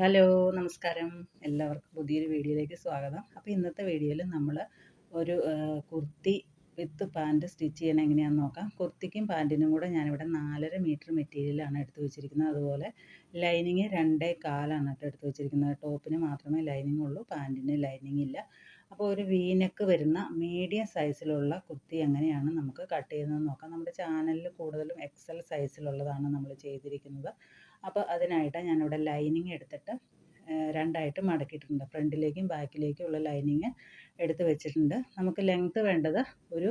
Hello, നമസ്കാരം. എല്ലാവർക്കും പുതിയൊരു വീഡിയോയിലേക്ക് സ്വാഗതം. അപ്പോൾ ഇന്നത്തെ വീഡിയോയിൽ നമ്മൾ ഒരു കുർത്തി വിത്ത് പാൻറ് സ്റ്റിച്ച് ചെയ്യണം എങ്ങനെയാണെന്ന് നോക്കാം. കുർത്തിക്കും പാൻറ്റിനും കൂടെ ഞാനിവിടെ 4.5 മീറ്റർ മെറ്റീരിയലാണ് എടുത്ത് വെച്ചിരിക്കുന്നത്. അതുപോലെ ലൈനിങ് 2.25 എടുത്ത് വെച്ചിരിക്കുന്നത്. ടോപ്പിന് മാത്രമേ ലൈനിങ് ഉള്ളൂ, പാൻറ്റിന് ലൈനിങ് ഇല്ല. അപ്പോൾ ഒരു വീനെക്ക് വരുന്ന മീഡിയം സൈസിലുള്ള കുർത്തി എങ്ങനെയാണ് നമുക്ക് കട്ട് ചെയ്യുന്നതെന്ന് നോക്കാം. നമ്മുടെ ചാനലിൽ കൂടുതലും XL സൈസിലുള്ളതാണ് നമ്മൾ ചെയ്തിരിക്കുന്നത്. അപ്പോൾ അതിനായിട്ട് ഞാനിവിടെ ലൈനിങ് എടുത്തിട്ട് രണ്ടായിട്ട് മടക്കിയിട്ടുണ്ട്. ഫ്രണ്ടിലേക്കും ബാക്കിലേക്കും ഉള്ള ലൈനിങ് എടുത്ത് വെച്ചിട്ടുണ്ട്. നമുക്ക് ലെങ്ത്ത് വേണ്ടത് ഒരു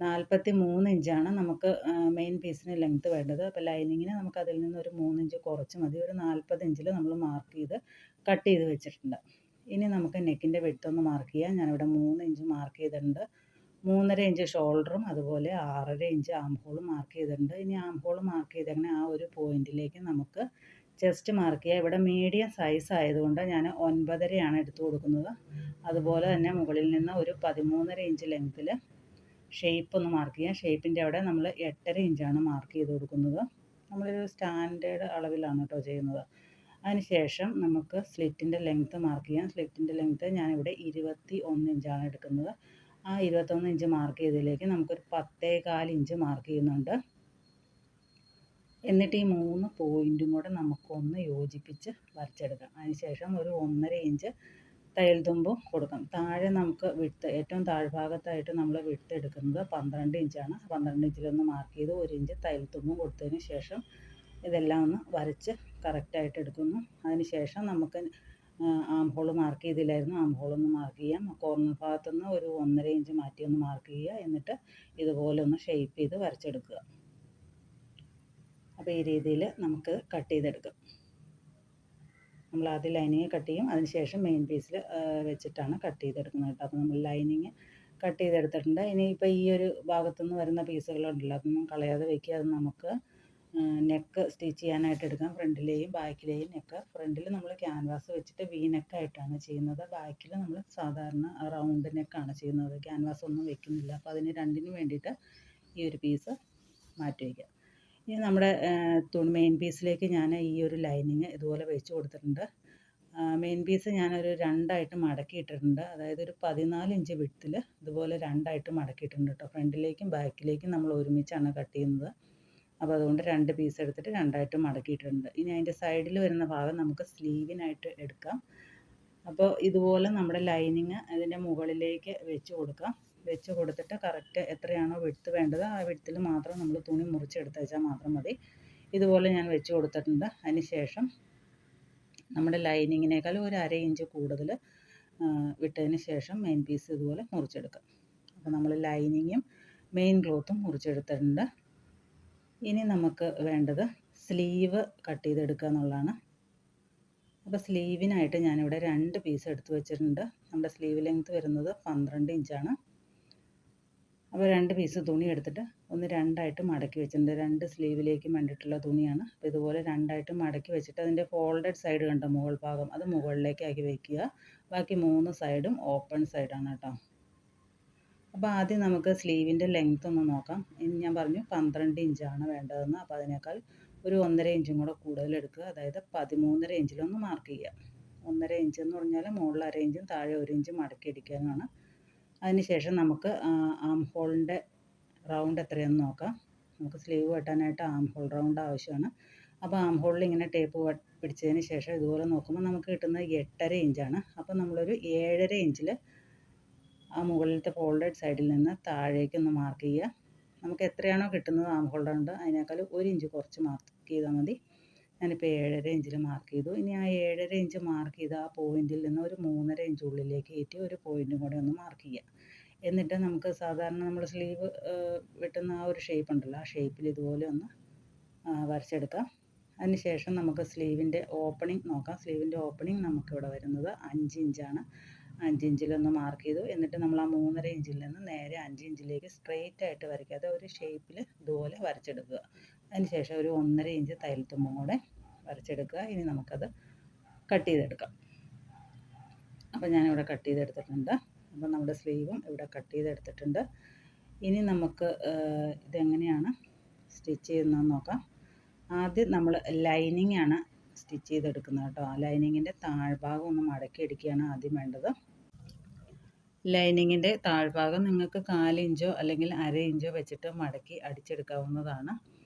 43 ഇഞ്ചാണ് നമുക്ക് മെയിൻ പീസിന് ലെങ്ത്ത് വേണ്ടത്. അപ്പോൾ ലൈനിങ്ങിന് നമുക്ക് അതിൽ നിന്ന് ഒരു 3 ഇഞ്ച് കുറച്ച് മതി. ഒരു 40 ഇഞ്ചിൽ നമ്മൾ മാർക്ക് ചെയ്ത് കട്ട് ചെയ്ത് വെച്ചിട്ടുണ്ട്. ഇനി നമുക്ക് നെക്കിൻ്റെ വിഡ്ത്ത് മാർക്ക് ചെയ്യാം. ഞാനിവിടെ 3 ഇഞ്ച് മാർക്ക് ചെയ്തിട്ടുണ്ട്. 3.5 ഇഞ്ച് ഷോൾഡറും അതുപോലെ 6.5 ഇഞ്ച് ആം ഹോളും മാർക്ക് ചെയ്തിട്ടുണ്ട്. ഇനി ആം ഹോൾ മാർക്ക് ചെയ്തങ്ങനെ ആ ഒരു പോയിന്റിലേക്ക് നമുക്ക് ചെസ്റ്റ് മാർക്ക് ചെയ്യുക. ഇവിടെ മീഡിയം സൈസ് ആയതുകൊണ്ട് ഞാൻ 9.5 എടുത്തു കൊടുക്കുന്നത്. അതുപോലെ തന്നെ മുകളിൽ നിന്ന് ഒരു 13.5 ഇഞ്ച് ലെങ്ത്തിൽ ഷേപ്പ് മാർക്ക് ചെയ്യാം. ഷേപ്പിൻ്റെ അവിടെ നമ്മൾ 8.5 ഇഞ്ചാണ് മാർക്ക് ചെയ്ത് കൊടുക്കുന്നത്. നമ്മളൊരു സ്റ്റാൻഡേർഡ് അളവിലാണ് കേട്ടോ ചെയ്യുന്നത്. അതിനുശേഷം നമുക്ക് സ്ലിറ്റിൻ്റെ ലെങ്ത്ത് മാർക്ക് ചെയ്യാം. സ്ലിറ്റിൻ്റെ ലെങ്ത്ത് ഞാനിവിടെ 21 ഇഞ്ചാണ് എടുക്കുന്നത്. ആ 21 ഇഞ്ച് മാർക്ക് ചെയ്തതിലേക്ക് നമുക്കൊരു 10.25 ഇഞ്ച് മാർക്ക് ചെയ്യുന്നുണ്ട്. എന്നിട്ട് ഈ 3 പോയിൻറ്റും കൂടെ നമുക്കൊന്ന് യോജിപ്പിച്ച് വരച്ചെടുക്കാം. അതിനുശേഷം ഒരു 1.5 ഇഞ്ച് തയ്യൽ തുമ്പും കൊടുക്കാം. താഴെ നമുക്ക് വിഡ്ത്ത് ഏറ്റവും താഴ്ഭാഗത്തായിട്ട് നമ്മൾ വിഡ്ത്ത് എടുക്കുന്നത് 12 ഇഞ്ചാണ്. 12 ഇഞ്ചിലൊന്ന് മാർക്ക് ചെയ്ത് 1 ഇഞ്ച് തയ്യൽ തുമ്പും കൊടുത്തതിന് ശേഷം ഇതെല്ലാം ഒന്ന് വരച്ച് കറക്റ്റായിട്ട് എടുക്കുന്നു. അതിനുശേഷം നമുക്ക് ആം ഹോൾ മാർക്ക് ചെയ്തില്ലായിരുന്നു, ആം ഹോളൊന്ന് മാർക്ക് ചെയ്യാം. കോർണർ ഭാഗത്തുനിന്ന് ഒരു 1.5 ഇഞ്ച് മാറ്റി ഒന്ന് മാർക്ക് ചെയ്യുക. എന്നിട്ട് ഇതുപോലെ ഒന്ന് ഷേപ്പ് ചെയ്ത് വരച്ചെടുക്കുക. അപ്പോൾ ഈ രീതിയിൽ നമുക്ക് കട്ട് ചെയ്തെടുക്കാം. നമ്മൾ ആദ്യം ലൈനിങ് കട്ട് ചെയ്യും, അതിനുശേഷം മെയിൻ പീസിൽ വെച്ചിട്ടാണ് കട്ട് ചെയ്തെടുക്കുന്നത് കേട്ടോ. അപ്പോൾ നമ്മൾ ലൈനിങ് കട്ട് ചെയ്തെടുത്തിട്ടുണ്ട്. ഇനിയിപ്പോൾ ഈ ഒരു ഭാഗത്തുനിന്ന് വരുന്ന പീസുകളുണ്ടല്ലോ, അതൊന്നും കളയാതെ വയ്ക്കുക. അത് നമുക്ക് നെക്ക് സ്റ്റിച്ച് ചെയ്യാനായിട്ട് എടുക്കാം. ഫ്രണ്ടിലെയും ബാക്കിലെയും നെക്ക്. ഫ്രണ്ടിൽ നമ്മൾ ക്യാൻവാസ് വെച്ചിട്ട് വി നെക്കായിട്ടാണ് ചെയ്യുന്നത്. ബാക്കിൽ നമ്മൾ സാധാരണ റൗണ്ട് നെക്കാണ് ചെയ്യുന്നത്. ക്യാൻവാസ് ഒന്നും വെക്കുന്നില്ല. അപ്പോൾ അതിന് രണ്ടിനും വേണ്ടിയിട്ട് ഈ ഒരു പീസ് മാറ്റി വയ്ക്കുക. ഇനി നമ്മുടെ മെയിൻ പീസിലേക്ക് ഞാൻ ഈ ഒരു ലൈനിങ് ഇതുപോലെ വെച്ച് കൊടുത്തിട്ടുണ്ട്. മെയിൻ പീസ് ഞാനൊരു 2ആയിട്ട് മടക്കിയിട്ടിട്ടുണ്ട്. അതായത് ഒരു 14 ഇഞ്ച് വിഡ്ത്തിൽ ഇതുപോലെ 2ആയിട്ട് മടക്കിയിട്ടുണ്ട് കേട്ടോ. ഫ്രണ്ടിലേക്കും ബാക്കിലേക്കും നമ്മൾ ഒരുമിച്ചാണ് കട്ട് ചെയ്യുന്നത്. അപ്പോൾ അതുകൊണ്ട് 2 പീസ് എടുത്തിട്ട് 2ആയിട്ട് മടക്കിയിട്ടുണ്ട്. ഇനി അതിൻ്റെ സൈഡിൽ വരുന്ന ഭാഗം നമുക്ക് സ്ലീവിനായിട്ട് എടുക്കാം. അപ്പോൾ ഇതുപോലെ നമ്മുടെ ലൈനിങ് അതിൻ്റെ മുകളിലേക്ക് വെച്ച് കൊടുക്കാം. വെച്ച് കൊടുത്തിട്ട് കറക്റ്റ് എത്രയാണോ വിഡ്ത്ത് വേണ്ടത് ആ വിഡ്ത്തിൽ മാത്രം നമ്മൾ തുണി മുറിച്ചെടുത്ത് വെച്ചാൽ മാത്രം മതി. ഇതുപോലെ ഞാൻ വെച്ച് കൊടുത്തിട്ടുണ്ട്. അതിന് ശേഷം നമ്മുടെ ലൈനിങ്ങിനേക്കാൾ ഒരു 1/2 ഇഞ്ച് കൂടുതൽ വിട്ടതിന് ശേഷം മെയിൻ പീസ് ഇതുപോലെ മുറിച്ചെടുക്കാം. അപ്പോൾ നമ്മൾ ലൈനിങ്ങും മെയിൻ ക്ലോത്തും മുറിച്ചെടുത്തിട്ടുണ്ട്. ഇനി നമുക്ക് വേണ്ടത് സ്ലീവ് കട്ട് ചെയ്തെടുക്കുക എന്നുള്ളതാണ്. അപ്പോൾ സ്ലീവിനായിട്ട് ഞാനിവിടെ 2 പീസ് എടുത്ത് വെച്ചിട്ടുണ്ട്. നമ്മുടെ സ്ലീവ് ലെങ്ത്ത് വരുന്നത് 12 ഇഞ്ചാണ്. അപ്പോൾ 2 പീസ് തുണി എടുത്തിട്ട് ഒന്ന് 2ആയിട്ട് മടക്കി വെച്ചിട്ടുണ്ട്. 2 സ്ലീവിലേക്കും വേണ്ടിയിട്ടുള്ള തുണിയാണ്. അപ്പോൾ ഇതുപോലെ 2ആയിട്ട് മടക്കി വെച്ചിട്ട് അതിൻ്റെ ഫോൾഡഡ് സൈഡ് കണ്ട മുകൾ ഭാഗം അത് മുകളിലേക്കാക്കി വയ്ക്കുക. ബാക്കി 3 സൈഡും ഓപ്പൺ സൈഡാണ് കേട്ടോ. അപ്പോൾ ആദ്യം നമുക്ക് സ്ലീവിൻ്റെ ലെങ്ത്ത് ഒന്ന് നോക്കാം. ഇനി ഞാൻ പറഞ്ഞു 12 ഇഞ്ചാണ് വേണ്ടതെന്ന്. അപ്പോൾ അതിനേക്കാൾ ഒരു 1.5 ഇഞ്ചും കൂടെ കൂടുതൽ എടുക്കുക. അതായത് 13.5 ഇഞ്ചിലൊന്ന് മാർക്ക് ചെയ്യുക. 1.5 ഇഞ്ച് എന്ന് പറഞ്ഞാൽ മുകളിൽ 1/2 ഇഞ്ചും താഴെ 1 ഇഞ്ചും മടക്കി അടിക്കാനാണ്. അതിനുശേഷം നമുക്ക് ആം ഹോളിൻ്റെ റൗണ്ട് എത്രയാണെന്ന് നോക്കാം. നമുക്ക് സ്ലീവ് വെട്ടാനായിട്ട് ആം ഹോൾ റൗണ്ട് ആവശ്യമാണ്. അപ്പോൾ ആം ഹോളിൽ ഇങ്ങനെ ടേപ്പ് പിടിച്ചതിന് ശേഷം ഇതുപോലെ നോക്കുമ്പോൾ നമുക്ക് കിട്ടുന്നത് 8.5 ഇഞ്ചാണ്. അപ്പോൾ നമ്മളൊരു 7.5 ഇഞ്ചിൽ ആ മുകളിലത്തെ ഫോൾഡഡ് സൈഡിൽ നിന്ന് താഴേക്കൊന്ന് മാർക്ക് ചെയ്യുക. നമുക്ക് എത്രയാണോ കിട്ടുന്നത് ആം ഹോൾ റൗണ്ട് അതിനേക്കാൾ 1 ഇഞ്ച് കുറച്ച് മാർക്ക് ചെയ്താൽ മതി. ഞാനിപ്പോൾ 7.5 ഇഞ്ചിൽ മാർക്ക് ചെയ്തു. ഇനി ആ 7.5 ഇഞ്ച് മാർക്ക് ചെയ്ത ആ പോയിന്റിൽ നിന്ന് ഒരു 3.5 ഇഞ്ച് ഉള്ളിലേക്ക് കയറ്റി ഒരു പോയിന്റും കൂടെ ഒന്ന് മാർക്ക് ചെയ്യുക. എന്നിട്ട് നമുക്ക് സാധാരണ നമ്മൾ സ്ലീവ് വെട്ടുന്ന ആ ഒരു ഷേപ്പ് ഉണ്ടല്ലോ, ആ ഷേപ്പിൽ ഇതുപോലെ ഒന്ന് വരച്ചെടുക്കാം. അതിനുശേഷം നമുക്ക് സ്ലീവിൻ്റെ ഓപ്പണിംഗ് നോക്കാം. സ്ലീവിൻ്റെ ഓപ്പണിംഗ് നമുക്കിവിടെ വരുന്നത് 5 ഇഞ്ചാണ്. 5 ഇഞ്ചിലൊന്ന് മാർക്ക് ചെയ്തു. എന്നിട്ട് നമ്മൾ ആ 3.5 ഇഞ്ചിൽ നിന്ന് നേരെ 5 ഇഞ്ചിലേക്ക് സ്ട്രെയിറ്റ് ആയിട്ട് വരയ്ക്കാതെ ഒരു ഷേപ്പിൽ ഇതുപോലെ വരച്ചെടുക്കുക. അതിനുശേഷം ഒരു 1.5 ഇഞ്ച് തയ്യൽ തുമ്പും കൂടെ വരച്ചെടുക്കുക. ഇനി നമുക്കത് കട്ട് ചെയ്തെടുക്കാം. അപ്പോൾ ഞാനിവിടെ കട്ട് ചെയ്തെടുത്തിട്ടുണ്ട്. അപ്പോൾ നമ്മുടെ സ്ലീവും ഇവിടെ കട്ട് ചെയ്തെടുത്തിട്ടുണ്ട്. ഇനി നമുക്ക് ഇതെങ്ങനെയാണ് സ്റ്റിച്ച് ചെയ്യുന്നതെന്ന് നോക്കാം. ആദ്യം നമ്മൾ ലൈനിങ് ആണ് സ്റ്റിച്ച് ചെയ്തെടുക്കുന്നത് കേട്ടോ. ലൈനിങ്ങിൻ്റെ താഴ്ഭാഗം ഒന്ന് മടക്കി അടിക്കുകയാണ് ആദ്യം വേണ്ടത്. ലൈനിങ്ങിൻ്റെ താഴ്ഭാഗം നിങ്ങൾക്ക് 4 ഇഞ്ചോ അല്ലെങ്കിൽ 1/2 ഇഞ്ചോ വെച്ചിട്ട് മടക്കി അടിച്ചെടുക്കാവുന്നതാണ്.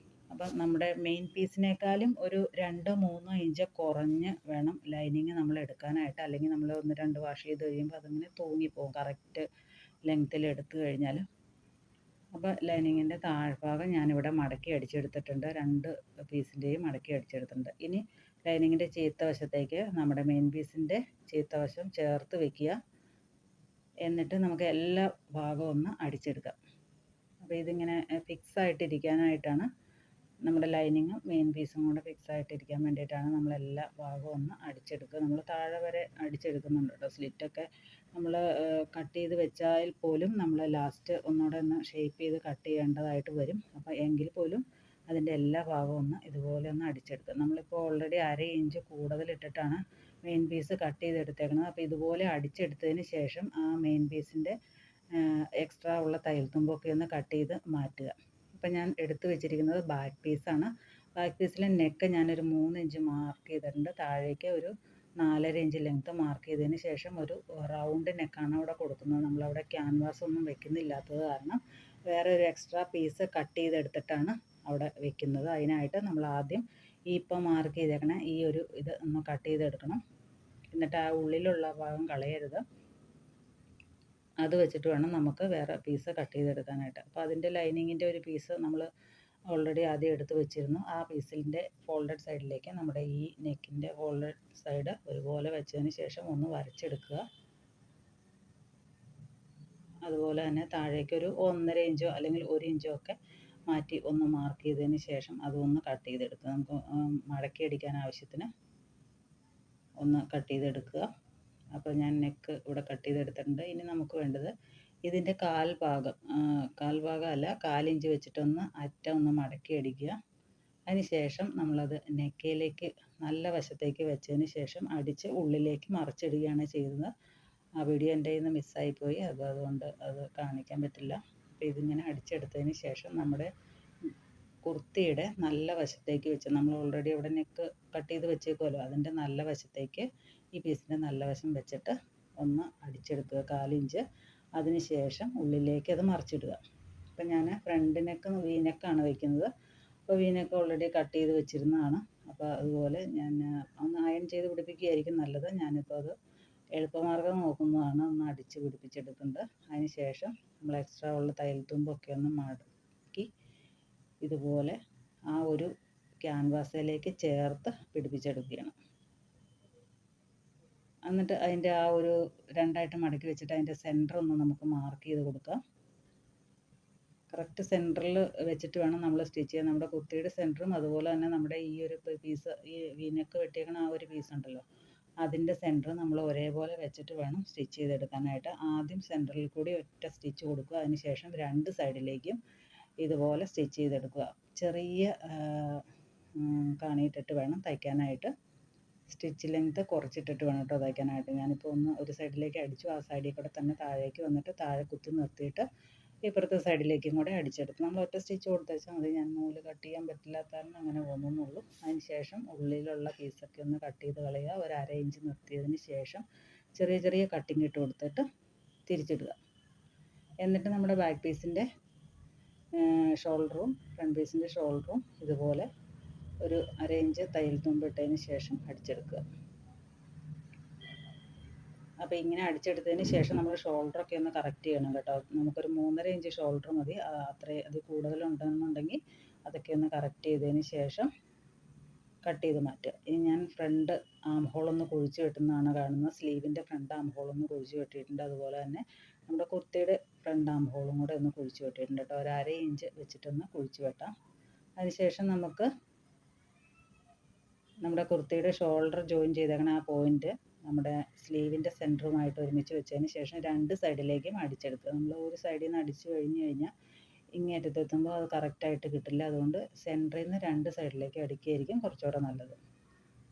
അപ്പം നമ്മുടെ മെയിൻ പീസിനേക്കാളും ഒരു 2-3 ഇഞ്ച് കുറഞ്ഞ് വേണം ലൈനിങ് നമ്മൾ എടുക്കാനായിട്ട്. അല്ലെങ്കിൽ നമ്മൾ 1-2 വാഷ് ചെയ്ത് കഴിയുമ്പോൾ അതിങ്ങനെ തൂങ്ങിപ്പോകും കറക്റ്റ് ലെങ്ത്തിൽ എടുത്തു കഴിഞ്ഞാൽ. അപ്പോൾ ലൈനിങ്ങിൻ്റെ താഴ്ഭാഗം ഞാനിവിടെ മടക്കി അടിച്ചെടുത്തിട്ടുണ്ട്. 2 പീസിൻ്റെയും മടക്കി അടിച്ചെടുത്തിട്ടുണ്ട്. ഇനി ലൈനിങ്ങിൻ്റെ ചീത്ത വശത്തേക്ക് നമ്മുടെ മെയിൻ പീസിൻ്റെ ചീത്ത വശം ചേർത്ത് വെക്കുക. എന്നിട്ട് നമുക്ക് എല്ലാ ഭാഗവും ഒന്ന് അടിച്ചെടുക്കാം. അപ്പോൾ ഇതിങ്ങനെ ഫിക്സ് ആയിട്ടിരിക്കാനായിട്ടാണ്, നമ്മുടെ ലൈനിങ്ങും മെയിൻ പീസും കൂടെ ഫിക്സ് ആയിട്ടിരിക്കാൻ വേണ്ടിയിട്ടാണ് നമ്മൾ എല്ലാ ഭാഗവും ഒന്ന് അടിച്ചെടുക്കുക. നമ്മൾ താഴെ വരെ അടിച്ചെടുക്കുന്നുണ്ട് കേട്ടോ. സ്ലിറ്റൊക്കെ നമ്മൾ കട്ട് ചെയ്ത് വെച്ചാൽ പോലും നമ്മൾ ലാസ്റ്റ് ഒന്നുകൂടെ ഒന്ന് ഷേപ്പ് ചെയ്ത് കട്ട് ചെയ്യേണ്ടതായിട്ട് വരും. അപ്പോൾ എങ്കിൽ പോലും അതിൻ്റെ എല്ലാ ഭാഗവും ഒന്ന് ഇതുപോലെ ഒന്ന് അടിച്ചെടുക്കുക. നമ്മളിപ്പോൾ ഓൾറെഡി 1/2 ഇഞ്ച് കൂടുതലിട്ടിട്ടാണ് മെയിൻ പീസ് കട്ട് ചെയ്തെടുത്തേക്കുന്നത്. അപ്പോൾ ഇതുപോലെ അടിച്ചെടുത്തതിന് ശേഷം ആ മെയിൻ പീസിൻ്റെ എക്സ്ട്രാ ഉള്ള തയ്യൽ തുമ്പൊക്കെ ഒന്ന് കട്ട് ചെയ്ത് മാറ്റുക. അപ്പം ഞാൻ എടുത്തു വെച്ചിരിക്കുന്നത് ബാക്ക് പീസാണ്. ബാക്ക് പീസിലെ നെക്ക് ഞാനൊരു 3 ഇഞ്ച് മാർക്ക് ചെയ്തിട്ടുണ്ട്. താഴേക്ക് ഒരു 4.5 ഇഞ്ച് ലെങ്ത്ത് മാർക്ക് ചെയ്തതിന് ശേഷം ഒരു റൗണ്ട് നെക്കാണ് അവിടെ കൊടുക്കുന്നത്. നമ്മളവിടെ ക്യാൻവാസ് ഒന്നും വെക്കുന്നില്ലാത്തത് കാരണം വേറെ ഒരു എക്സ്ട്രാ പീസ് കട്ട് ചെയ്തെടുത്തിട്ടാണ് അവിടെ വെക്കുന്നത്. അതിനായിട്ട് നമ്മൾ ആദ്യം ഈ ഇപ്പം മാർക്ക് ചെയ്തേക്കണ ഈ ഒരു ഇത് ഒന്ന് കട്ട് ചെയ്തെടുക്കണം. എന്നിട്ട് ആ ഉള്ളിലുള്ള ഭാഗം കളയരുത്. അത് വെച്ചിട്ട് വേണം നമുക്ക് വേറെ പീസ് കട്ട് ചെയ്തെടുക്കാനായിട്ട്. അപ്പോൾ അതിൻ്റെ ലൈനിങ്ങിൻ്റെ ഒരു പീസ് നമ്മൾ ഓൾറെഡി ആദ്യം എടുത്ത് വെച്ചിരുന്നു. ആ പീസിൻ്റെ ഫോൾഡഡ് സൈഡിലേക്ക് നമ്മുടെ ഈ നെക്കിൻ്റെ ഫോൾഡഡ് സൈഡ് ഒരുപോലെ വെച്ചതിന് ശേഷം ഒന്ന് വരച്ചെടുക്കുക. അതുപോലെ തന്നെ താഴേക്കൊരു 1.5 ഇഞ്ചോ അല്ലെങ്കിൽ 1 ഇഞ്ചോ ഒക്കെ മാറ്റി ഒന്ന് മാർക്ക് ചെയ്തതിന് ശേഷം അതൊന്ന് കട്ട് ചെയ്തെടുക്കുക. നമുക്ക് മടക്കി അടിക്കാൻ ആവശ്യത്തിന് ഒന്ന് കട്ട് ചെയ്തെടുക്കുക. അപ്പോൾ ഞാൻ നെക്ക് ഇവിടെ കട്ട് ചെയ്തെടുത്തിട്ടുണ്ട്. ഇനി നമുക്ക് വേണ്ടത് ഇതിൻ്റെ കാൽഭാഗം അല്ല 1/4 ഇഞ്ച് വെച്ചിട്ടൊന്ന് അറ്റം ഒന്ന് മടക്കി അടിക്കുക. അതിന് ശേഷം നമ്മളത് നെക്കയിലേക്ക് നല്ല വശത്തേക്ക് വെച്ചതിന് ശേഷം അടിച്ച് ഉള്ളിലേക്ക് മറിച്ചിടുകയാണ് ചെയ്തത്. ആ വീഡിയോ എൻ്റെ കയ്യിൽ നിന്ന് മിസ്സായിപ്പോയി. അതുകൊണ്ട് അത് കാണിക്കാൻ പറ്റില്ല. അപ്പോൾ ഇതിങ്ങനെ അടിച്ചെടുത്തതിന് ശേഷം നമ്മുടെ കുർത്തിയുടെ നല്ല വശത്തേക്ക് വെച്ച്, നമ്മൾ ഓൾറെഡി ഇവിടെ നെക്ക് കട്ട് ചെയ്ത് വെച്ചേക്കുമല്ലോ, അതിൻ്റെ നല്ല വശത്തേക്ക് ഈ പീസിൻ്റെ നല്ല വശം വെച്ചിട്ട് ഒന്ന് അടിച്ചെടുക്കുക 1/4 ഇഞ്ച്. അതിന് ശേഷം ഉള്ളിലേക്ക് അത് മറിച്ചിടുക. അപ്പം ഞാൻ ഫ്രണ്ട് നെക്ക് വി നെക്കാണ് വയ്ക്കുന്നത്. അപ്പോൾ വി നെക്ക് ഓൾറെഡി കട്ട് ചെയ്ത് വെച്ചിരുന്നതാണ്. അപ്പോൾ അതുപോലെ ഞാൻ ഒന്ന് അയൺ ചെയ്ത് പിടിപ്പിക്കുകയായിരിക്കും നല്ലത്. ഞാനിപ്പോൾ അത് എളുപ്പമാർഗ്ഗം നോക്കുന്നതാണ്. ഒന്ന് അടിച്ച് പിടിപ്പിച്ചെടുക്കുന്നുണ്ട്. അതിന് ശേഷം നമ്മൾ എക്സ്ട്രാ ഉള്ള തയ്യൽ തുമ്പൊക്കെ ഒന്ന് മടക്കി ഇതുപോലെ ആ ഒരു ക്യാൻവാസിലേക്ക് ചേർത്ത് പിടിപ്പിച്ചെടുക്കുകയാണ്. എന്നിട്ട് അതിൻ്റെ ആ ഒരു 2ആയിട്ട് മടക്കി വെച്ചിട്ട് അതിൻ്റെ സെൻറ്റർ ഒന്ന് നമുക്ക് മാർക്ക് ചെയ്ത് കൊടുക്കാം. കറക്റ്റ് സെൻറ്ററിൽ വെച്ചിട്ട് വേണം നമ്മൾ സ്റ്റിച്ച് ചെയ്യാൻ. നമ്മുടെ കുർത്തിയുടെ സെൻറ്ററും അതുപോലെ തന്നെ നമ്മുടെ ഈ ഒരു പീസ്, ഈ വീനക്ക് വെട്ടിയേക്കണ ആ ഒരു പീസ് ഉണ്ടല്ലോ, അതിൻ്റെ സെൻറ്റർ നമ്മൾ ഒരേപോലെ വെച്ചിട്ട് വേണം സ്റ്റിച്ച് ചെയ്തെടുക്കാനായിട്ട്. ആദ്യം സെൻറ്ററിൽ കൂടി ഒറ്റ സ്റ്റിച്ച് കൊടുക്കുക. അതിന് ശേഷം 2 സൈഡിലേക്കും ഇതുപോലെ സ്റ്റിച്ച് ചെയ്തെടുക്കുക. ചെറിയ കാണിയിട്ടിട്ട് വേണം തയ്ക്കാനായിട്ട്. സ്റ്റിച്ച് ലെങ്ത്ത് കുറച്ചിട്ടിട്ട് വേണം കേട്ടോ തയ്ക്കാനായിട്ട്. ഞാനിപ്പോൾ ഒരു സൈഡിലേക്ക് അടിച്ചു, ആ സൈഡിൽ കൂടെ തന്നെ താഴേക്ക് വന്നിട്ട് താഴെ കുത്തി നിർത്തിയിട്ട് ഇപ്പുറത്തെ സൈഡിലേക്കും കൂടെ അടിച്ചെടുക്കും. നമ്മൾ ഒറ്റ സ്റ്റിച്ച് കൊടുത്തേച്ചാൽ മതി. ഞാൻ നൂല് കട്ട് ചെയ്യാൻ പറ്റില്ലാത്ത കാരണം അങ്ങനെ പോകുന്നുള്ളൂ. അതിന് ശേഷം ഉള്ളിലുള്ള പീസൊക്കെ ഒന്ന് കട്ട് ചെയ്ത് കളയുക. ഒരു 1/2 ഇഞ്ച് നിർത്തിയതിന് ശേഷം ചെറിയ ചെറിയ കട്ടിങ് ഇട്ട് കൊടുത്തിട്ട് തിരിച്ചിടുക. എന്നിട്ട് നമ്മുടെ ബാക്ക് പീസിൻ്റെ ഷോൾഡറും ഫ്രണ്ട് പീസിൻ്റെ ഷോൾഡറും ഇതുപോലെ ഒരു 1/2 ഇഞ്ച് തയ്യൽ തുമ്പ് ഇട്ടതിന് ശേഷം അടിച്ചെടുക്കുക. അപ്പോൾ ഇങ്ങനെ അടിച്ചെടുത്തതിന് ശേഷം നമ്മൾ ഷോൾഡറൊക്കെ ഒന്ന് കറക്റ്റ് ചെയ്യണം കേട്ടോ. നമുക്കൊരു 3.5 ഇഞ്ച് ഷോൾഡർ മതി. അത് കൂടുതലുണ്ടെന്നുണ്ടെങ്കിൽ അതൊക്കെ ഒന്ന് കറക്റ്റ് ചെയ്തതിന് ശേഷം കട്ട് ചെയ്ത് മാറ്റുക. ഇനി ഞാൻ ഫ്രണ്ട് ആം ഹോളൊന്ന് കുഴിച്ച് വെട്ടുന്നതാണ് കാണുന്നത്. സ്ലീവിൻ്റെ ഫ്രണ്ട് ആം ഹോളൊന്ന് കുഴിച്ച് വെട്ടിയിട്ടുണ്ട്. അതുപോലെ തന്നെ നമ്മുടെ കുർത്തിയുടെ ഫ്രണ്ട് ആം ഹോളും കൂടെ ഒന്ന് കുഴിച്ച് വെട്ടിയിട്ടുണ്ട് കേട്ടോ. ഒരു 1/2 ഇഞ്ച് വെച്ചിട്ടൊന്ന് കുഴിച്ച് വെട്ടാം. അതിനുശേഷം നമുക്ക് നമ്മുടെ കുർത്തിയുടെ ഷോൾഡർ ജോയിൻ ചെയ്തേക്കണ ആ പോയിൻ്റ് നമ്മുടെ സ്ലീവിൻ്റെ സെൻറ്ററുമായിട്ട് ഒരുമിച്ച് വെച്ചതിന് ശേഷം 2 സൈഡിലേക്കും അടിച്ചെടുക്കുക. നമ്മൾ ഒരു സൈഡിൽ നിന്ന് അടിച്ചു കഴിഞ്ഞാൽ ഇങ്ങേറ്റത്തെത്തുമ്പോൾ അത് കറക്റ്റായിട്ട് കിട്ടില്ല. അതുകൊണ്ട് സെൻറ്ററിൽ നിന്ന് 2 സൈഡിലേക്ക് അടിക്കുകയായിരിക്കും കുറച്ചുകൂടെ നല്ലത്.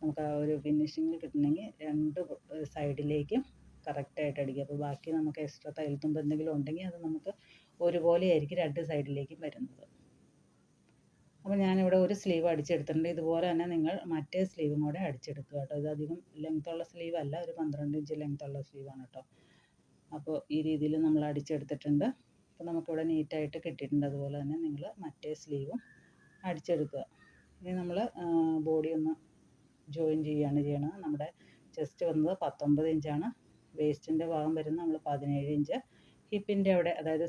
നമുക്ക് ആ ഒരു ഫിനിഷിങ്ങിൽ കിട്ടണമെങ്കിൽ 2 സൈഡിലേക്കും കറക്റ്റായിട്ട് അടിക്കുക. അപ്പോൾ ബാക്കി നമുക്ക് എക്സ്ട്രാ തയ്യൽ തുമ്പ് എന്തെങ്കിലും ഉണ്ടെങ്കിൽ അത് നമുക്ക് ഒരുപോലെ ആയിരിക്കും 2 സൈഡിലേക്കും വരുന്നത്. അപ്പോൾ ഞാനിവിടെ ഒരു സ്ലീവ് അടിച്ചെടുത്തിട്ടുണ്ട്. ഇതുപോലെ തന്നെ നിങ്ങൾ മറ്റേ സ്ലീവും കൂടെ അടിച്ചെടുക്കുക കേട്ടോ. ഇതധികം ലെങ്ത്തുള്ള സ്ലീവ് അല്ല, ഒരു 12 ഇഞ്ച് ലെങ്ത്തുള്ള സ്ലീവാണ് കേട്ടോ. അപ്പോൾ ഈ രീതിയിൽ നമ്മൾ അടിച്ചെടുത്തിട്ടുണ്ട്. അപ്പോൾ നമുക്കിവിടെ നീറ്റായിട്ട് കിട്ടിയിട്ടുണ്ട്. അതുപോലെ തന്നെ നിങ്ങൾ മറ്റേ സ്ലീവും അടിച്ചെടുക്കുക. ഇനി നമ്മൾ ബോഡി ഒന്ന് ജോയിൻ ചെയ്യുകയാണ് ചെയ്യണത്. നമ്മുടെ ചെസ്റ്റ് വന്നത് 19 ഇഞ്ചാണ്. വേസ്റ്റിൻ്റെ ഭാഗം വരുന്നത് നമ്മൾ 17 ഇഞ്ച്. ഹിപ്പിൻ്റെ അവിടെ, അതായത്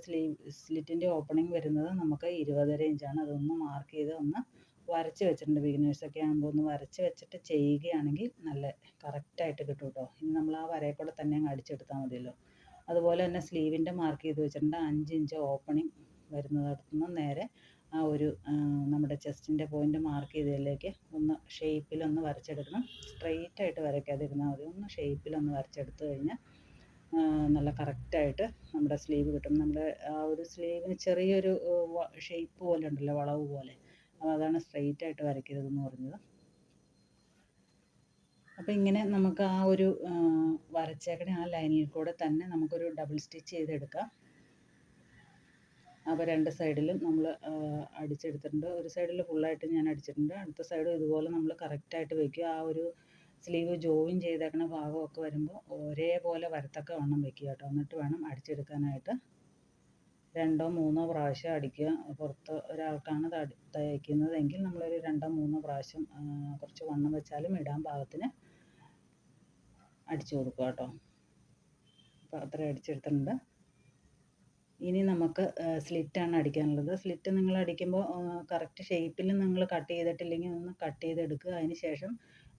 സ്ലിറ്റിൻ്റെ ഓപ്പണിംഗ് വരുന്നത് നമുക്ക് 20.5 ഇഞ്ചാണ്. അതൊന്ന് മാർക്ക് ചെയ്ത് ഒന്ന് വരച്ച് വെച്ചിട്ടുണ്ട്. ബിഗിനേഴ്സൊക്കെ ആകുമ്പോൾ ഒന്ന് വരച്ച് വെച്ചിട്ട് ചെയ്യുകയാണെങ്കിൽ നല്ല കറക്റ്റായിട്ട് കിട്ടും കേട്ടോ. ഇനി നമ്മൾ ആ വരയിൽ കൂടെ തന്നെ അങ്ങ് അടിച്ചെടുത്താൽ മതിയല്ലോ. അതുപോലെ തന്നെ സ്ലീവിൻ്റെ മാർക്ക് ചെയ്ത് വെച്ചിട്ടുണ്ട്. 5 ഇഞ്ച് ഓപ്പണിംഗ് വരുന്നതിടത്തുനിന്ന് നേരെ ആ ഒരു നമ്മുടെ ചെസ്റ്റിൻ്റെ പോയിൻ്റ് മാർക്ക് ചെയ്തതിലേക്ക് ഒന്ന് ഷേപ്പിലൊന്ന് വരച്ചെടുക്കണം. സ്ട്രെയിറ്റ് ആയിട്ട് വരയ്ക്കാതിരുന്നാൽ മതി. ഒന്ന് ഷേപ്പിലൊന്ന് വരച്ചെടുത്ത് കഴിഞ്ഞാൽ നല്ല കറക്റ്റായിട്ട് നമ്മുടെ സ്ലീവ് കിട്ടും. നമ്മുടെ ആ ഒരു സ്ലീവിന് ചെറിയൊരു ഷേപ്പ് പോലെ ഉണ്ടല്ലോ, വളവ് പോലെ, അപ്പോൾ അതാണ് സ്ട്രെയിറ്റ് ആയിട്ട് വരയ്ക്കരുതെന്ന് പറഞ്ഞത്. അപ്പോൾ ഇങ്ങനെ നമുക്ക് ആ ഒരു വരച്ചേക്കണ ആ ലൈനിൽ കൂടെ തന്നെ നമുക്കൊരു ഡബിൾ സ്റ്റിച്ച് ചെയ്തെടുക്കാം. അപ്പോൾ രണ്ട് സൈഡിലും നമ്മൾ അടിച്ചെടുത്തിട്ടുണ്ട്. ഒരു സൈഡിൽ ഫുള്ളായിട്ട് ഞാൻ അടിച്ചിട്ടുണ്ട്. അടുത്ത സൈഡും ഇതുപോലെ നമ്മൾ കറക്റ്റായിട്ട് വയ്ക്കുക. ആ ഒരു സ്ലീവ് ജോയിൻ ചെയ്തേക്കണ ഭാഗമൊക്കെ വരുമ്പോൾ ഒരേപോലെ വരത്തക്ക വണ്ണം വയ്ക്കുക കേട്ടോ. എന്നിട്ട് വേണം അടിച്ചെടുക്കാനായിട്ട്. 2 or 3 പ്രാവശ്യം അടിക്കുക. പുറത്ത് ഒരാൾക്കാണ് തയ്ക്കുന്നതെങ്കിൽ നമ്മളൊരു 2 or 3 പ്രാവശ്യം കുറച്ച് വണ്ണം വെച്ചാലും ഇടാൻ പാകത്തിന് അടിച്ചു കൊടുക്കുക കേട്ടോ. അപ്പോൾ അത്ര അടിച്ചെടുത്തിട്ടുണ്ട്. ഇനി നമുക്ക് സ്ലിറ്റാണ് അടിക്കാനുള്ളത്. സ്ലിറ്റ് നിങ്ങൾ അടിക്കുമ്പോൾ കറക്റ്റ് ഷേപ്പിൽ നിങ്ങൾ കട്ട് ചെയ്തിട്ടില്ലെങ്കിൽ ഒന്ന് കട്ട് ചെയ്തെടുക്കുക. അതിന് ശേഷം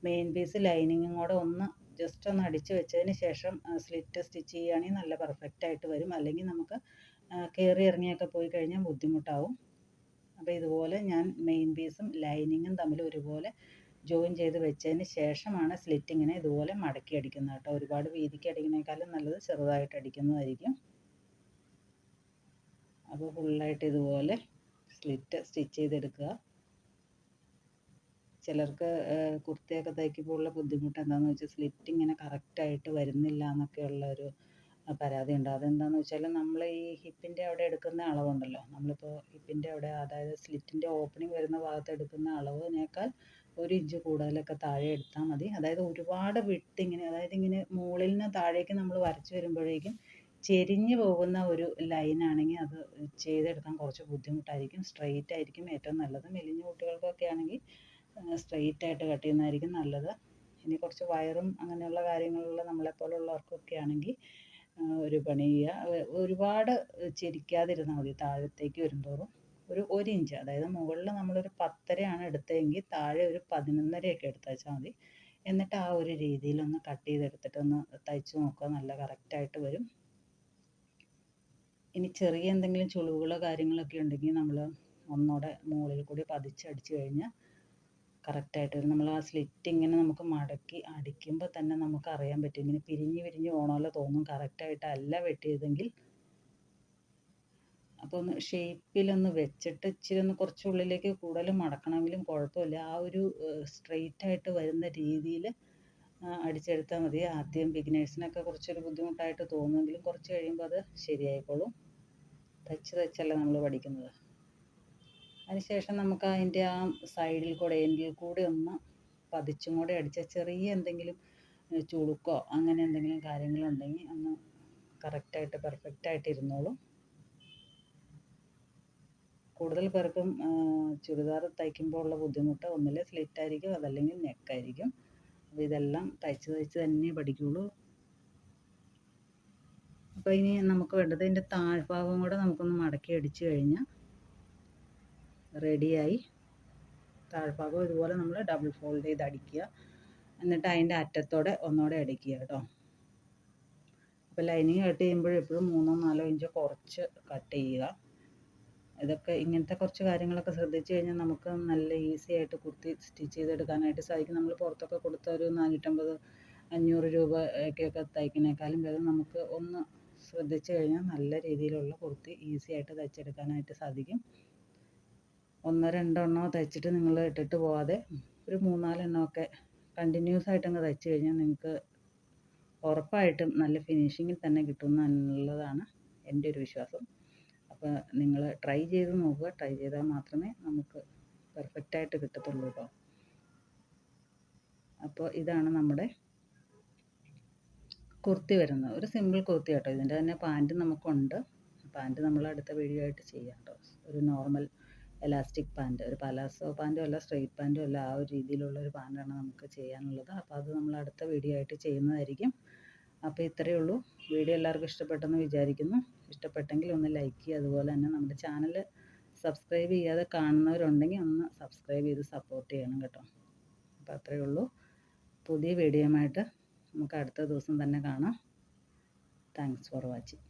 മെയിൻ പീസ് ലൈനിങ്ങും കൂടെ ഒന്ന് ജസ്റ്റ് ഒന്ന് അടിച്ച് വെച്ചതിന് ശേഷം സ്ലിറ്റ് സ്റ്റിച്ച് ചെയ്യുകയാണെങ്കിൽ നല്ല പെർഫെക്റ്റായിട്ട് വരും. അല്ലെങ്കിൽ നമുക്ക് കയറി ഇറങ്ങിയൊക്കെ പോയി കഴിഞ്ഞാൽ ബുദ്ധിമുട്ടാവും. അപ്പോൾ ഇതുപോലെ ഞാൻ മെയിൻ പീസും ലൈനിങ്ങും തമ്മിൽ ഒരുപോലെ ജോയിൻ ചെയ്ത് വെച്ചതിന് ശേഷമാണ് സ്ലിറ്റ് ഇങ്ങനെ ഇതുപോലെ മടക്കി അടിക്കുന്നത് കേട്ടോ. ഒരുപാട് വീതിക്ക് അടിക്കുന്നതിനേക്കാളും നല്ലത് ചെറുതായിട്ട് അടിക്കുന്നതായിരിക്കും. അപ്പോൾ ഫുള്ളായിട്ട് ഇതുപോലെ സ്റ്റിച്ച് ചെയ്തെടുക്കുക. ചിലർക്ക് കുർത്തയൊക്കെ തയ്ക്കുമ്പോൾ ഉള്ള ബുദ്ധിമുട്ട് എന്താണെന്ന് വെച്ചാൽ സ്ലിറ്റ് ഇങ്ങനെ കറക്റ്റായിട്ട് വരുന്നില്ല എന്നൊക്കെയുള്ളൊരു പരാതി ഉണ്ട്. അതെന്താണെന്ന് വെച്ചാൽ നമ്മൾ ഈ ഹിപ്പിൻ്റെ അവിടെ എടുക്കുന്ന അളവുണ്ടല്ലോ, നമ്മളിപ്പോൾ ഹിപ്പിൻ്റെ അവിടെ, അതായത് സ്ലിറ്റിൻ്റെ ഓപ്പണിംഗ് വരുന്ന ഭാഗത്ത് എടുക്കുന്ന അളവിനേക്കാൾ 1 ഇഞ്ച് കൂടുതലൊക്കെ താഴെ എടുത്താൽ മതി. അതായത് ഒരുപാട് വിട്ട് ഇങ്ങനെ, അതായത് ഇങ്ങനെ മുകളിൽ നിന്ന് താഴേക്ക് നമ്മൾ വരച്ച് വരുമ്പോഴേക്കും ചെരിഞ്ഞ് പോകുന്ന ഒരു ലൈനാണെങ്കിൽ അത് ചെയ്തെടുക്കാൻ കുറച്ച് ബുദ്ധിമുട്ടായിരിക്കും. സ്ട്രെയിറ്റ് ആയിരിക്കും ഏറ്റവും നല്ലത്. മെലിഞ്ഞ കുട്ടികൾക്കൊക്കെ ആണെങ്കിൽ സ്ട്രെയിറ്റ് ആയിട്ട് കട്ട് ചെയ്യുന്നതായിരിക്കും നല്ലത്. ഇനി കുറച്ച് വയറും അങ്ങനെയുള്ള കാര്യങ്ങളുള്ള നമ്മളെപ്പോലുള്ളവർക്കൊക്കെ ആണെങ്കിൽ ഒരു പണി ചെയ്യുക, ഒരുപാട് ചെരിക്കാതിരുന്നാൽ മതി. താഴത്തേക്ക് വരുന്തോറും ഒരു 1 ഇഞ്ച്, അതായത് മുകളിൽ നമ്മളൊരു 10.5 എടുത്തതെങ്കിൽ താഴെ ഒരു 11.5 എടുത്ത് വെച്ചാൽ മതി. എന്നിട്ട് ആ ഒരു രീതിയിലൊന്ന് കട്ട് ചെയ്തെടുത്തിട്ടൊന്ന് തയ്ച്ച് നോക്കുക. നല്ല കറക്റ്റായിട്ട് വരും. ഇനി ചെറിയ എന്തെങ്കിലും ചുളിവുകളോ കാര്യങ്ങളൊക്കെ ഉണ്ടെങ്കിൽ നമ്മൾ ഒന്നുകൂടെ മുകളിൽ കൂടി പതിച്ചടിച്ച് കഴിഞ്ഞാൽ കറക്റ്റായിട്ട് വരും. നമ്മൾ ആ സ്ലിറ്റ് ഇങ്ങനെ നമുക്ക് മടക്കി അടിക്കുമ്പോൾ തന്നെ നമുക്ക് അറിയാൻ പറ്റും. ഇങ്ങനെ പിരിഞ്ഞ് പോകണ തോന്നും, കറക്റ്റായിട്ടല്ല വെട്ടിയതെങ്കിൽ. അപ്പോൾ ഒന്ന് ഷേപ്പിലൊന്ന് വെച്ചിട്ട് ഇച്ചിരി ഒന്ന് കുറച്ച് ഉള്ളിലേക്ക് കൂടുതൽ മടക്കണമെങ്കിലും കുഴപ്പമില്ല. ആ ഒരു സ്ട്രെയിറ്റ് ആയിട്ട് വരുന്ന രീതിയിൽ അടിച്ചെടുത്താൽ മതി. ആദ്യം ബിഗിനേഴ്സിനൊക്കെ കുറച്ചൊരു ബുദ്ധിമുട്ടായിട്ട് തോന്നുമെങ്കിലും കുറച്ച് കഴിയുമ്പോൾ അത് ശരിയായിക്കോളും. തച്ചല്ല നമ്മൾ പഠിക്കുന്നത്. അതിനുശേഷം നമുക്ക് അതിൻ്റെ ആ സൈഡിൽ കൂടെ, എൻഡിൽ കൂടെ ഒന്ന് പതിച്ചും കൂടെ അടിച്ചാൽ ചെറിയ എന്തെങ്കിലും ചുളുക്കോ അങ്ങനെ എന്തെങ്കിലും കാര്യങ്ങളുണ്ടെങ്കിൽ ഒന്ന് കറക്റ്റായിട്ട് പെർഫെക്റ്റായിട്ട് ഇരുന്നോളും. കൂടുതൽ പേർക്കും ചുരിദാർ തയ്ക്കുമ്പോൾ ഉള്ള ബുദ്ധിമുട്ട് ഒന്നിൽ സ്ലിറ്റായിരിക്കും, അതല്ലെങ്കിൽ നെക്കായിരിക്കും. അപ്പോൾ ഇതെല്ലാം തയ്ച്ച് തന്നെ പഠിക്കുകയുള്ളൂ. അപ്പോൾ ഇനി നമുക്ക് വേണ്ടത് ഇതിൻ്റെ താഴ്ഭാഗം കൂടെ നമുക്കൊന്ന് മടക്കി അടിച്ച് കഴിഞ്ഞാൽ റെഡിയായി. താഴ്ഭാഗം ഇതുപോലെ നമ്മൾ ഡബിൾ ഫോൾഡ് ചെയ്ത് അടിക്കുക. എന്നിട്ട് അതിൻ്റെ അറ്റത്തോടെ ഒന്നുകൂടെ അടിക്കുക കേട്ടോ. അപ്പോൾ ലൈനിങ് കട്ട് ചെയ്യുമ്പോൾ എപ്പോഴും 3 or 4 ഇഞ്ച് കുറച്ച് കട്ട് ചെയ്യുക. ഇതൊക്കെ ഇങ്ങനത്തെ കുറച്ച് കാര്യങ്ങളൊക്കെ ശ്രദ്ധിച്ച് കഴിഞ്ഞാൽ നമുക്ക് നല്ല ഈസി ആയിട്ട് കുർത്തി സ്റ്റിച്ച് ചെയ്തെടുക്കാനായിട്ട് സാധിക്കും. നമ്മൾ പുറത്തൊക്കെ കൊടുത്ത ഒരു 450-500 രൂപയ്ക്കൊക്കെ തയ്ക്കുന്നേക്കാളും ഭേദം നമുക്ക് ഒന്ന് ശ്രദ്ധിച്ച് കഴിഞ്ഞാൽ നല്ല രീതിയിലുള്ള കുർത്തി ഈസി ആയിട്ട് തയ്ച്ചെടുക്കാനായിട്ട് സാധിക്കും. 1-2 എണ്ണമോ തയ്ച്ചിട്ട് നിങ്ങൾ ഇട്ടിട്ട് പോകാതെ ഒരു 3-4 എണ്ണമൊക്കെ കണ്ടിന്യൂസ് ആയിട്ടങ്ങ് തയ്ച്ച് കഴിഞ്ഞാൽ നിങ്ങൾക്ക് ഉറപ്പായിട്ടും നല്ല ഫിനിഷിങ്ങിൽ തന്നെ കിട്ടും എന്നുള്ളതാണ് എൻ്റെ ഒരു വിശ്വാസം. അപ്പോൾ നിങ്ങൾ ട്രൈ ചെയ്ത് നോക്കുക. ട്രൈ ചെയ്താൽ മാത്രമേ നമുക്ക് പെർഫെക്റ്റായിട്ട് കിട്ടത്തുള്ളൂ കേട്ടോ. അപ്പോൾ ഇതാണ് നമ്മുടെ കുർത്തി വരുന്നത്. ഒരു സിമ്പിൾ കുർത്തി കേട്ടോ. ഇതിൻ്റെ തന്നെ പാൻറ്റ് നമുക്കുണ്ട്. പാൻറ്റ് നമ്മൾ അടുത്ത വീഡിയോ ആയിട്ട് ചെയ്യാം കേട്ടോ. ഒരു നോർമൽ എലാസ്റ്റിക് പാൻറ്റ്, ഒരു പലാസോ പാൻറ്റും അല്ല സ്ട്രെയിറ്റ് പാൻറ്റും അല്ല, ആ ഒരു രീതിയിലുള്ള ഒരു പാൻറ്റാണ് നമുക്ക് ചെയ്യാനുള്ളത്. അപ്പോൾ അത് നമ്മൾ അടുത്ത വീഡിയോ ആയിട്ട് ചെയ്യുന്നതായിരിക്കും. അപ്പോൾ ഇത്രയേ ഉള്ളൂ. വീഡിയോ എല്ലാവർക്കും ഇഷ്ടപ്പെട്ടെന്ന് വിചാരിക്കുന്നു. ഇഷ്ടപ്പെട്ടെങ്കിൽ ഒന്ന് ലൈക്ക് ചെയ്യുക. അതുപോലെ തന്നെ നമ്മുടെ ചാനൽ സബ്സ്ക്രൈബ് ചെയ്യാതെ കാണുന്നവരുണ്ടെങ്കിൽ ഒന്ന് സബ്സ്ക്രൈബ് ചെയ്ത് സപ്പോർട്ട് ചെയ്യണം കേട്ടോ. അപ്പോൾ അത്രയേ ഉള്ളൂ. പുതിയ വീഡിയോയുമായിട്ട് നമുക്ക് അടുത്ത ദിവസം തന്നെ കാണാം. Thanks for watching.